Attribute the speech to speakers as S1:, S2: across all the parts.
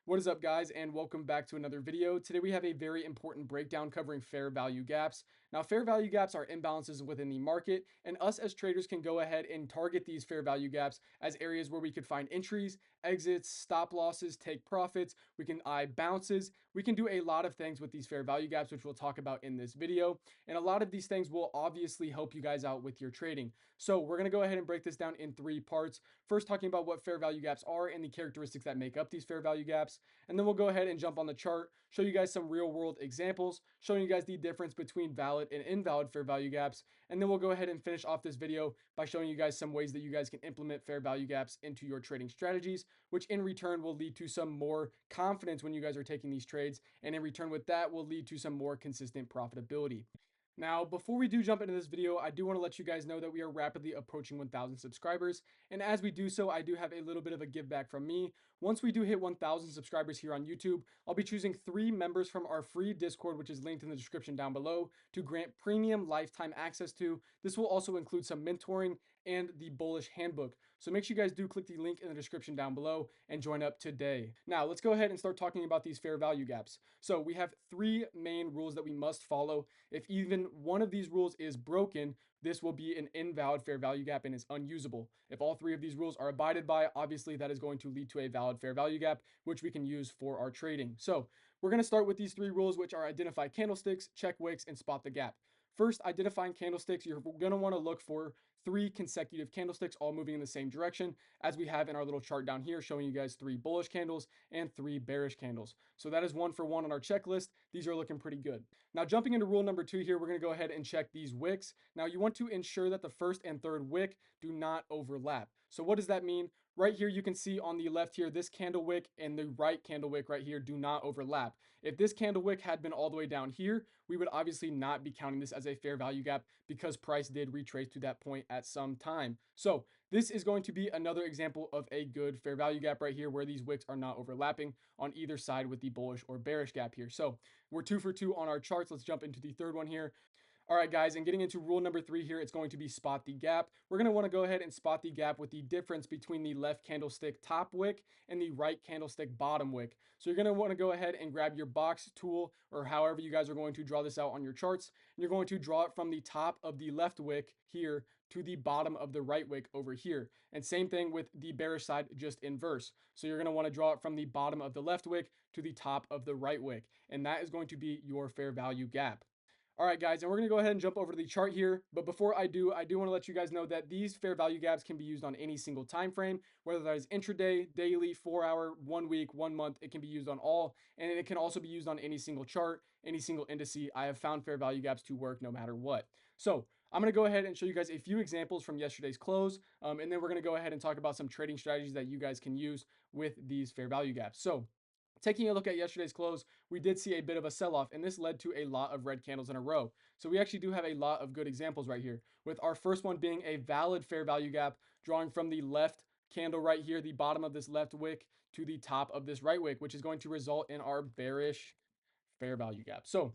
S1: What is up, guys, and welcome back to another video. Today we have a very important breakdown covering fair value gaps. Now, fair value gaps are imbalances within the market, and us as traders can go ahead and target these fair value gaps as areas where we could find entries, exits, stop losses, take profits. We can eye bounces. We can do a lot of things with these fair value gaps, which we'll talk about in this video. And a lot of these things will obviously help you guys out with your trading. So we're going to go ahead and break this down in three parts. First, talking about what fair value gaps are and the characteristics that make up these fair value gaps. And then we'll go ahead and jump on the chart, show you guys some real world examples, showing you guys the difference between valid and invalid fair value gaps. And then we'll go ahead and finish off this video by showing you guys some ways that you guys can implement fair value gaps into your trading strategies, which in return will lead to some more confidence when you guys are taking these trades. And in return with that will lead to some more consistent profitability. Now, before we do jump into this video, I do want to let you guys know that we are rapidly approaching 1,000 subscribers. And as we do so, I do have a little bit of a give back from me. Once we do hit 1,000 subscribers here on YouTube, I'll be choosing 3 members from our free Discord, which is linked in the description down below, to grant premium lifetime access to. This will also include some mentoring and the bullish handbook. So make sure you guys do click the link in the description down below and join up today. Now, let's go ahead and start talking about these fair value gaps. So we have 3 main rules that we must follow. If even one of these rules is broken, this will be an invalid fair value gap and is unusable. If all 3 of these rules are abided by, obviously that is going to lead to a valid fair value gap, which we can use for our trading. So we're going to start with these 3 rules, which are identify candlesticks, check wicks, and spot the gap. First, identifying candlesticks, you're going to want to look for 3 consecutive candlesticks all moving in the same direction, as we have in our little chart down here showing you guys 3 bullish candles and 3 bearish candles. So that is 1 for 1 on our checklist. These are looking pretty good. Now, jumping into rule number 2 here, we're going to go ahead and check these wicks. Now, you want to ensure that the first and third wick do not overlap. So what does that mean? Right here, you can see on the left here, this candle wick and the right candle wick right here do not overlap. If this candle wick had been all the way down here, we would obviously not be counting this as a fair value gap because price did retrace to that point at some time. So this is going to be another example of a good fair value gap right here where these wicks are not overlapping on either side with the bullish or bearish gap here. So we're 2 for 2 on our charts. Let's jump into the third one here. All right, guys, and getting into rule number 3 here, it's going to be spot the gap. We're going to want to go ahead and spot the gap with the difference between the left candlestick top wick and the right candlestick bottom wick. So you're going to want to go ahead and grab your box tool or however you guys are going to draw this out on your charts. And you're going to draw it from the top of the left wick here to the bottom of the right wick over here. And same thing with the bearish side, just inverse. So you're going to want to draw it from the bottom of the left wick to the top of the right wick. And that is going to be your fair value gap. All right, guys, and we're going to go ahead and jump over to the chart here. But before I do want to let you guys know that these fair value gaps can be used on any single time frame, whether that is intraday, daily, 4-hour, 1 week, 1 month. It can be used on all, and it can also be used on any single chart, any single indice. I have found fair value gaps to work no matter what. So I'm going to go ahead and show you guys a few examples from yesterday's close, and then we're going to go ahead and talk about some trading strategies that you guys can use with these fair value gaps. So taking a look at yesterday's close, we did see a bit of a sell-off, and this led to a lot of red candles in a row. So we actually do have a lot of good examples right here, with our first one being a valid fair value gap, drawing from the left candle right here, the bottom of this left wick, to the top of this right wick, which is going to result in our bearish fair value gap. So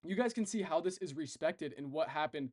S1: you guys can see how this is respected and what happened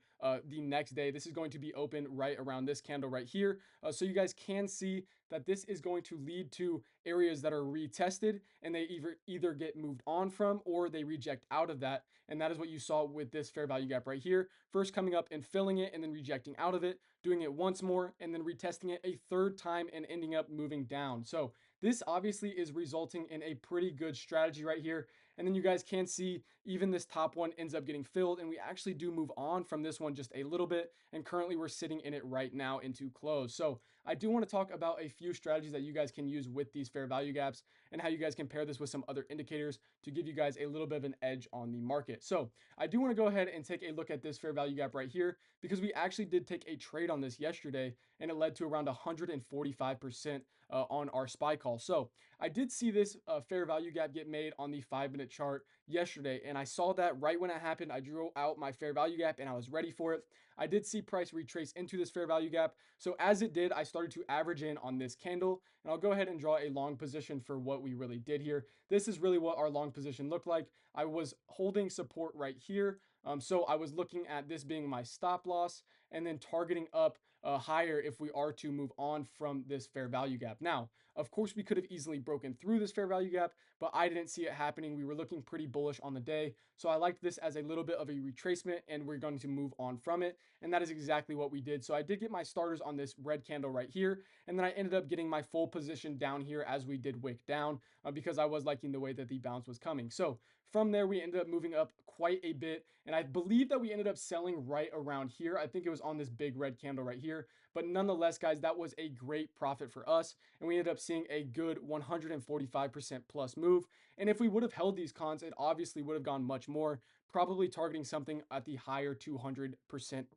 S1: the next day. This is going to be open right around this candle right here. So you guys can see that this is going to lead to areas that are retested and they either get moved on from or they reject out of that. And that is what you saw with this fair value gap right here. First coming up and filling it and then rejecting out of it, doing it once more and then retesting it a third time and ending up moving down. So this obviously is resulting in a pretty good strategy right here. And then you guys can see even this top one ends up getting filled, and we actually do move on from this one just a little bit, and currently we're sitting in it right now into close. So I do want to talk about a few strategies that you guys can use with these fair value gaps and how you guys compare this with some other indicators to give you guys a little bit of an edge on the market. So I do want to go ahead and take a look at this fair value gap right here because we actually did take a trade on this yesterday, and it led to around 145% on our SPY call. So I did see this fair value gap get made on the 5-minute chart yesterday, and I saw that right when it happened. I drew out my fair value gap and I was ready for it. I did see price retrace into this fair value gap. So as it did, I started to average in on this candle, and I'll go ahead and draw a long position for what we really did here. This is really what our long position looked like. I was holding support right here. So I was looking at this being my stop loss and then targeting up higher if we are to move on from this fair value gap. Now, Of course, we could have easily broken through this fair value gap, but I didn't see it happening. We were looking pretty bullish on the day. So I liked this as a little bit of a retracement, and we're going to move on from it. And that is exactly what we did. So I did get my starters on this red candle right here. And then I ended up getting my full position down here as we did wick down because I was liking the way that the bounce was coming. So from there, we ended up moving up quite a bit. And I believe that we ended up selling right around here. I think it was on this big red candle right here. But nonetheless, guys, that was a great profit for us. And we ended up seeing a good 145% plus move. And if we would have held these cons, it obviously would have gone much more, probably targeting something at the higher 200%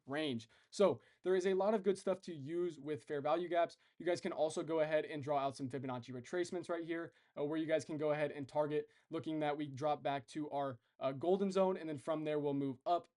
S1: range. So there is a lot of good stuff to use with fair value gaps. You guys can also go ahead and draw out some Fibonacci retracements right here, where you guys can go ahead and target, looking that we drop back to our golden zone, and then from there we'll move up,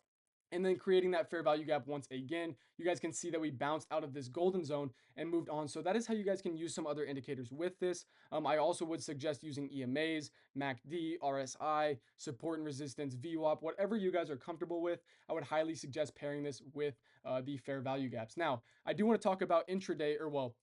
S1: and then creating that fair value gap once again. You guys can see that we bounced out of this golden zone and moved on. So that is how you guys can use some other indicators with this. I also would suggest using EMAs, MACD, RSI, support and resistance, VWAP, whatever you guys are comfortable with. I would highly suggest pairing this with the fair value gaps. Now, I do want to talk about intraday, or well,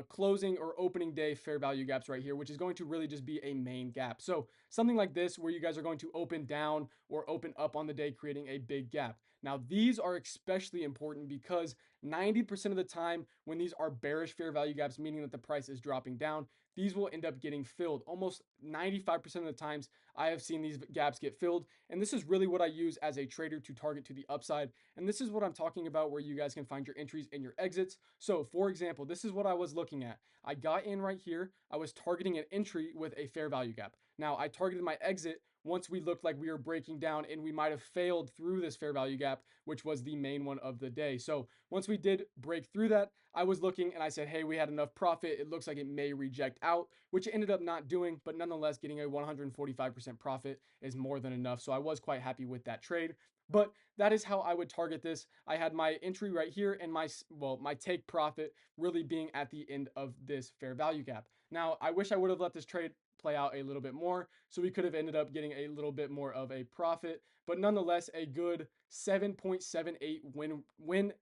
S1: closing or opening day fair value gaps right here, which is going to really just be a main gap. So something like this, where you guys are going to open down or open up on the day, creating a big gap. Now, these are especially important because 90% of the time when these are bearish fair value gaps, meaning that the price is dropping down, these will end up getting filled. Almost 95% of the times I have seen these gaps get filled. And this is really what I use as a trader to target to the upside. And this is what I'm talking about, where you guys can find your entries and your exits. So for example, this is what I was looking at. I got in right here. I was targeting an entry with a fair value gap. Now I targeted my exit once we looked like we were breaking down, and we might have failed through this fair value gap, which was the main one of the day. So once we did break through that, I was looking and I said, hey, we had enough profit. It looks like it may reject out, which it ended up not doing, but nonetheless, getting a 145% profit is more than enough. So I was quite happy with that trade. But that is how I would target this. I had my entry right here, and my take profit really being at the end of this fair value gap. Now, I wish I would have let this trade play out a little bit more, so we could have ended up getting a little bit more of a profit, but nonetheless a good 7.78 win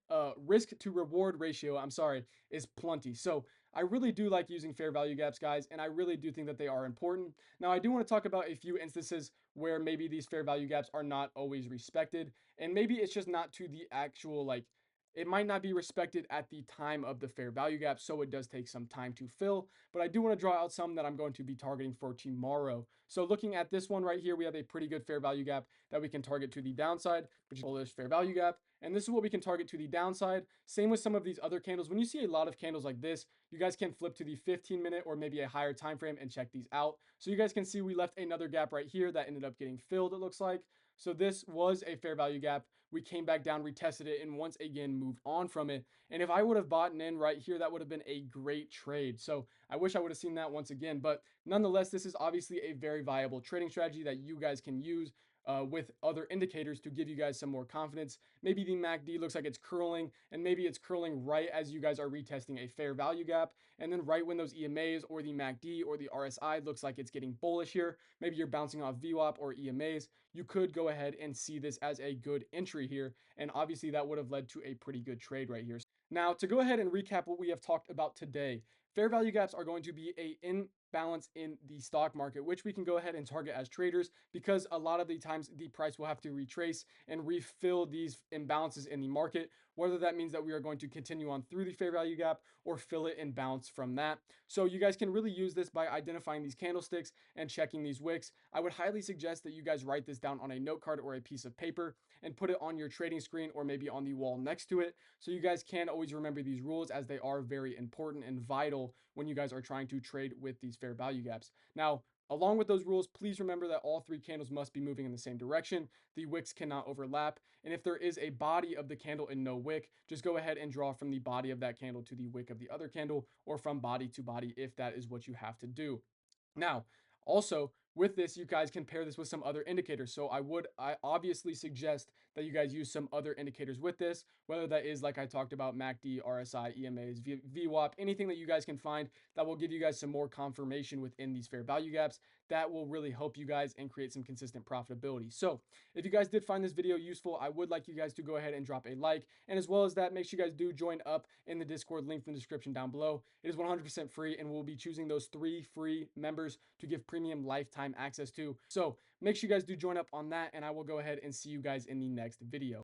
S1: risk to reward ratio, I'm sorry, is plenty. So I really do like using fair value gaps, guys, and I really do think that they are important. Now, I do want to talk about a few instances where maybe these fair value gaps are not always respected, and maybe it's just not to the actual, like, it might not be respected at the time of the fair value gap, so it does take some time to fill. But I do want to draw out some that I'm going to be targeting for tomorrow. So looking at this one right here, we have a pretty good fair value gap that we can target to the downside, which is bullish fair value gap. And this is what we can target to the downside. Same with some of these other candles. When you see a lot of candles like this, you guys can flip to the 15-minute or maybe a higher time frame and check these out. So you guys can see we left another gap right here that ended up getting filled, it looks like. So this was a fair value gap. We came back down, retested it, and once again moved on from it. And if I would have bought in right here, that would have been a great trade. So I wish I would have seen that once again. But nonetheless, this is obviously a very viable trading strategy that you guys can use with other indicators to give you guys some more confidence. Maybe the MACD looks like it's curling, and maybe it's curling right as you guys are retesting a fair value gap. And then right when those EMAs or the MACD or the RSI looks like it's getting bullish here, maybe you're bouncing off VWAP or EMAs, you could go ahead and see this as a good entry here. And obviously that would have led to a pretty good trade right here. Now, to go ahead and recap what we have talked about today, fair value gaps are going to be a imbalance in the stock market, which we can go ahead and target as traders, because a lot of the times the price will have to retrace and refill these imbalances in the market, whether that means that we are going to continue on through the fair value gap or fill it and bounce from that. So you guys can really use this by identifying these candlesticks and checking these wicks. I would highly suggest that you guys write this down on a note card or a piece of paper and put it on your trading screen or maybe on the wall next to it, so you guys can always remember these rules, as they are very important and vital when you guys are trying to trade with these fair value gaps. Now, along with those rules, please remember that all three candles must be moving in the same direction. The wicks cannot overlap. And if there is a body of the candle and no wick, just go ahead and draw from the body of that candle to the wick of the other candle, or from body to body if that is what you have to do. Now, also with this, you guys can pair this with some other indicators. So I obviously suggest that you guys use some other indicators with this, whether that is like I talked about MACD, RSI, EMAs, VWAP, anything that you guys can find that will give you guys some more confirmation within these fair value gaps that will really help you guys and create some consistent profitability. So if you guys did find this video useful, I would like you guys to go ahead and drop a like. And as well as that, make sure you guys do join up in the Discord link from the description down below. It is 100% free, and we'll be choosing those 3 free members to give premium lifetime access to. So make sure you guys do join up on that, and I will go ahead and see you guys in the next video.